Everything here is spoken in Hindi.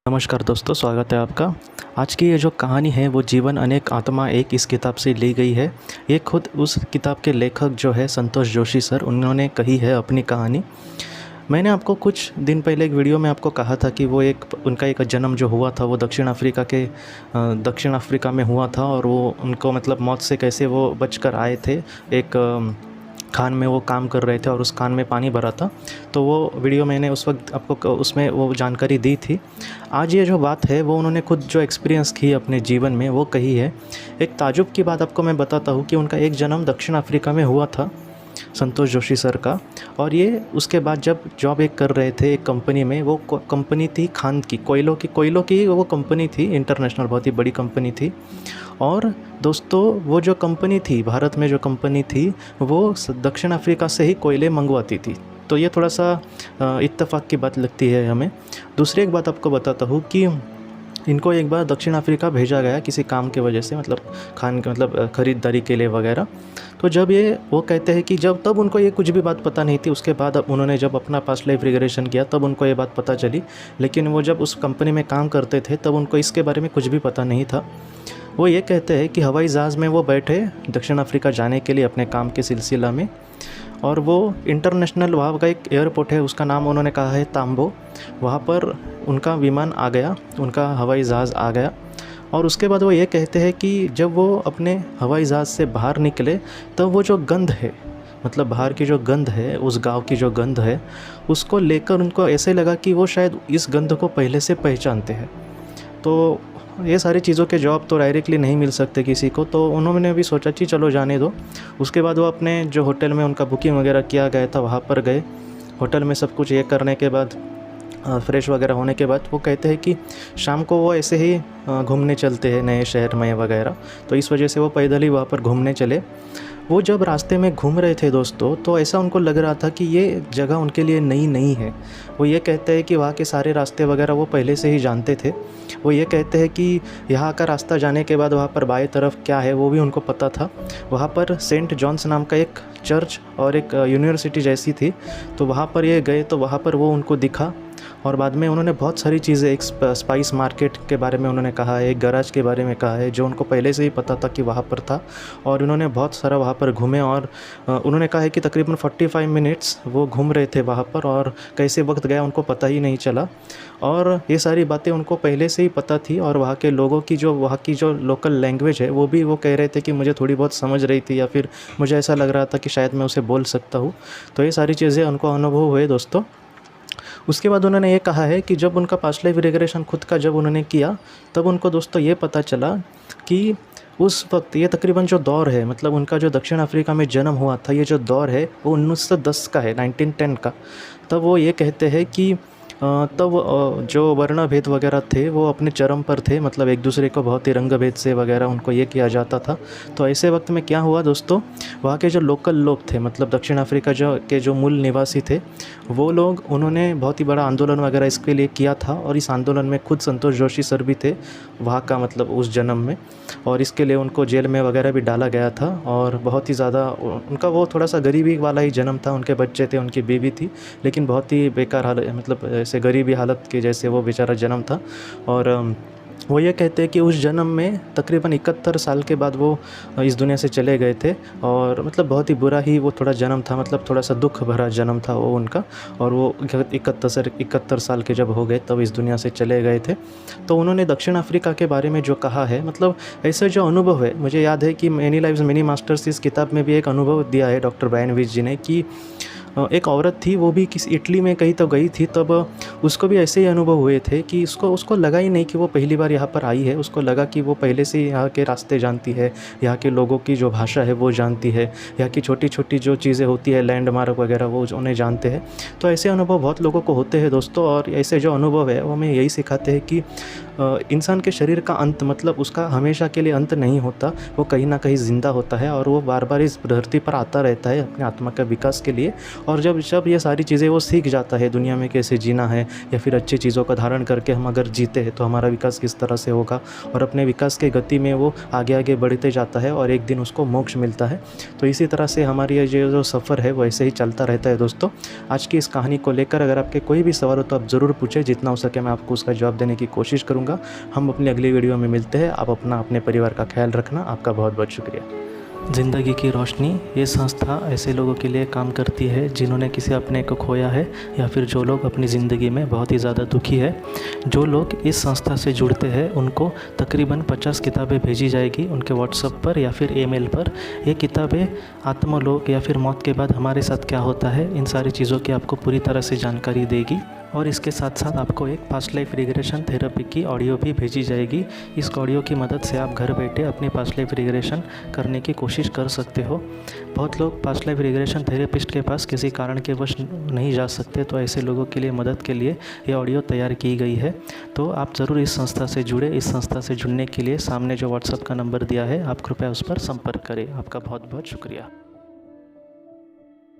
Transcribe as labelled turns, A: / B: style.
A: नमस्कार दोस्तों, स्वागत है आपका। आज की ये जो कहानी है वो जीवन अनेक आत्मा एक इस किताब से ली गई है। ये खुद उस किताब के लेखक जो है संतोष जोशी सर, उन्होंने कही है अपनी कहानी। मैंने आपको कुछ दिन पहले एक वीडियो में आपको कहा था कि वो उनका एक जन्म जो हुआ था वो दक्षिण अफ्रीका में हुआ था, और वो उनको मतलब मौत से कैसे वो बचकर आए थे। एक खान में वो काम कर रहे थे और उस खान में पानी भरा था, तो वो वीडियो मैंने उस वक्त आपको उसमें वो जानकारी दी थी। आज ये जो बात है वो उन्होंने खुद जो एक्सपीरियंस की अपने जीवन में वो कही है। एक ताजुब की बात आपको मैं बताता हूँ कि उनका एक जन्म दक्षिण अफ्रीका में हुआ था, संतोष जोशी सर का। और ये उसके बाद जब जॉब एक कर रहे थे एक कंपनी में, वो कंपनी थी खान की, कोयलों की वो कंपनी थी, इंटरनेशनल बहुत ही बड़ी कंपनी थी। और दोस्तों वो जो कंपनी थी, भारत में जो कंपनी थी, वो दक्षिण अफ्रीका से ही कोयले मंगवाती थी। तो ये थोड़ा सा इत्तेफाक की बात लगती है हमें। दूसरी एक बात आपको बताता हूँ कि इनको एक बार दक्षिण अफ्रीका भेजा गया किसी काम के वजह से, मतलब खान के मतलब ख़रीदारी के लिए वगैरह। तो जब वो कहते हैं कि तब उनको ये कुछ भी बात पता नहीं थी। उसके बाद अब उन्होंने जब अपना पास्ट लाइफ रिग्रेशन किया तब उनको ये बात पता चली, लेकिन वो जब उस कंपनी में काम करते थे तब उनको इसके बारे में कुछ भी पता नहीं था। वो ये कहते हैं कि हवाई जहाज़ में वो बैठे दक्षिण अफ्रीका जाने के लिए अपने काम के सिलसिला में, और वो इंटरनेशनल वहाँ का एक एयरपोर्ट है, उसका नाम उन्होंने कहा है ताम्बो। वहाँ पर उनका विमान आ गया, उनका हवाई जहाज़ आ गया। और उसके बाद वो ये कहते हैं कि जब वो अपने हवाई जहाज़ से बाहर निकले तब वो जो गंध है, मतलब बाहर की जो गंध है, उस गांव की जो गंध है, उसको लेकर उनको ऐसे लगा कि वो शायद इस गंध को पहले से पहचानते हैं। तो ये सारी चीज़ों के जवाब तो डायरेक्टली नहीं मिल सकते किसी को, तो उन्होंने भी सोचा कि चलो जाने दो। उसके बाद वो अपने जो होटल में उनका बुकिंग वगैरह किया गया था वहाँ पर गए। होटल में सब कुछ ये करने के बाद, फ्रेश वगैरह होने के बाद, वो कहते हैं कि शाम को वो ऐसे ही घूमने चलते हैं नए शहर में वगैरह। तो इस वजह से वो पैदल ही वहाँ पर घूमने चले। वो जब रास्ते में घूम रहे थे दोस्तों, तो ऐसा उनको लग रहा था कि ये जगह उनके लिए नई नहीं है। वो ये कहते हैं कि वहाँ के सारे रास्ते वगैरह वो पहले से ही जानते थे। वो ये कहते हैं कि यहाँ का रास्ता जाने के बाद वहाँ पर बाएं तरफ क्या है वो भी उनको पता था। वहाँ पर सेंट जॉन्स नाम का एक चर्च और एक यूनिवर्सिटी जैसी थी, तो वहाँ पर ये गए, तो वहाँ पर वो उनको दिखा। और बाद में उन्होंने बहुत सारी चीज़ें, एक स्पाइस मार्केट के बारे में उन्होंने कहा है, एक गैराज के बारे में कहा है जो उनको पहले से ही पता था कि वहाँ पर था। और उन्होंने बहुत सारा वहाँ पर घूमे, और उन्होंने कहा है कि तकरीबन 45 मिनट्स वो घूम रहे थे वहाँ पर, और कैसे वक्त गया उनको पता ही नहीं चला। और ये सारी बातें उनको पहले से ही पता थी। और वहाँ के लोगों की वहाँ की जो लोकल लैंग्वेज है वो भी वो कह रहे थे कि मुझे थोड़ी बहुत समझ रही थी, या फिर मुझे ऐसा लग रहा था कि शायद मैं उसे बोल सकता हूँ। तो ये सारी चीज़ें उनको अनुभव हुए दोस्तों। उसके बाद उन्होंने ये कहा है कि जब उनका पास्ट लाइफ रिग्रेशन खुद का जब उन्होंने किया, तब उनको दोस्तों ये पता चला कि उस वक्त ये तकरीबन जो दौर है, मतलब उनका जो दक्षिण अफ्रीका में जन्म हुआ था, ये जो दौर है वो 1910 का है, 1910 का। तब वो ये कहते हैं कि तब जो वर्ण भेद वगैरह थे वो अपने चरम पर थे, मतलब एक दूसरे को बहुत ही रंग भेद से वगैरह उनको ये किया जाता था। तो ऐसे वक्त में क्या हुआ दोस्तों, वहाँ के जो लोकल लोग थे, मतलब दक्षिण अफ्रीका जो मूल निवासी थे, वो लोग, उन्होंने बहुत ही बड़ा आंदोलन वगैरह इसके लिए किया था। और इस आंदोलन में खुद संतोष जोशी सर भी थे वहाँ का, मतलब उस जन्म में। और इसके लिए उनको जेल में वगैरह भी डाला गया था। और बहुत ही ज़्यादा उनका वो थोड़ा सा गरीबी वाला ही जन्म था। उनके बच्चे थे, उनकी बीवी थी, लेकिन बहुत ही बेकार हालत, मतलब ऐसे गरीबी हालत के जैसे वो बेचारा जन्म था। और वो ये कहते हैं कि उस जन्म में तकरीबन 71 साल के बाद वो इस दुनिया से चले गए थे। और मतलब बहुत ही बुरा ही वो थोड़ा जन्म था, मतलब थोड़ा सा दुख भरा जन्म था वो उनका। और वो 71 साल के जब हो गए तब इस दुनिया से चले गए थे। तो उन्होंने दक्षिण अफ्रीका के बारे में जो कहा है, मतलब ऐसे जो अनुभव है, मुझे याद है कि मैनी लाइव्स मिनी मास्टर्स इस किताब में भी एक अनुभव दिया है डॉक्टर ब्रायन विच जी ने, कि एक औरत थी, वो भी किसी इटली में कहीं तो गई थी, तब उसको भी ऐसे ही अनुभव हुए थे कि उसको लगा ही नहीं कि वो पहली बार यहाँ पर आई है। उसको लगा कि वो पहले से यहाँ के रास्ते जानती है, यहाँ के लोगों की जो भाषा है वो जानती है, यहाँ की छोटी छोटी जो चीज़ें होती है, लैंडमार्क वगैरह, वो उन्हें जानते हैं। तो ऐसे अनुभव बहुत लोगों को होते हैं दोस्तों। और ऐसे जो अनुभव है वो हमें यही सिखाते हैं कि इंसान के शरीर का अंत, मतलब उसका हमेशा के लिए अंत नहीं होता, वो कहीं ना कहीं ज़िंदा होता है और वो बार बार इस धरती पर आता रहता है अपनी आत्मा के विकास के लिए। और जब जब ये सारी चीज़ें वो सीख जाता है दुनिया में कैसे जीना है, या फिर अच्छी चीज़ों का धारण करके हम अगर जीते हैं तो हमारा विकास किस तरह से होगा, और अपने विकास के गति में वो आगे आगे बढ़ते जाता है और एक दिन उसको मोक्ष मिलता है। तो इसी तरह से हमारी ये जो सफ़र है वो ऐसे ही चलता रहता है दोस्तों। आज की इस कहानी को लेकर अगर आपके कोई भी सवाल हो तो आप ज़रूर पूछें, जितना हो सके मैं आपको उसका जवाब देने की कोशिश करूँगा। हम अपनी अगली वीडियो में मिलते हैं। आप अपने परिवार का ख्याल रखना। आपका बहुत बहुत शुक्रिया। ज़िंदगी की रोशनी ये संस्था ऐसे लोगों के लिए काम करती है जिन्होंने किसी अपने को खोया है, या फिर जो लोग अपनी ज़िंदगी में बहुत ही ज़्यादा दुखी है। जो लोग इस संस्था से जुड़ते हैं उनको तकरीबन 50 किताबें भेजी जाएगी उनके व्हाट्सएप पर या फिर ईमेल पर। ये किताबें आत्मलोक या फिर मौत के बाद हमारे साथ क्या होता है, इन सारी चीज़ों की आपको पूरी तरह से जानकारी देगी। और इसके साथ साथ आपको एक पास्ट लाइफ रिग्रेशन थेरेपी की ऑडियो भी भेजी जाएगी। इस ऑडियो की मदद से आप घर बैठे अपनी पास्ट लाइफ रिग्रेशन करने की कोशिश कर सकते हो। बहुत लोग पास्ट लाइफ रिग्रेशन थेरेपिस्ट के पास किसी कारण के वश नहीं जा सकते, तो ऐसे लोगों के लिए मदद के लिए ये ऑडियो तैयार की गई है। तो आप ज़रूर इस संस्था से जुड़े। इस संस्था से जुड़ने के लिए सामने जो व्हाट्सएप का नंबर दिया है आप कृपया उस पर संपर्क करें। आपका बहुत बहुत शुक्रिया।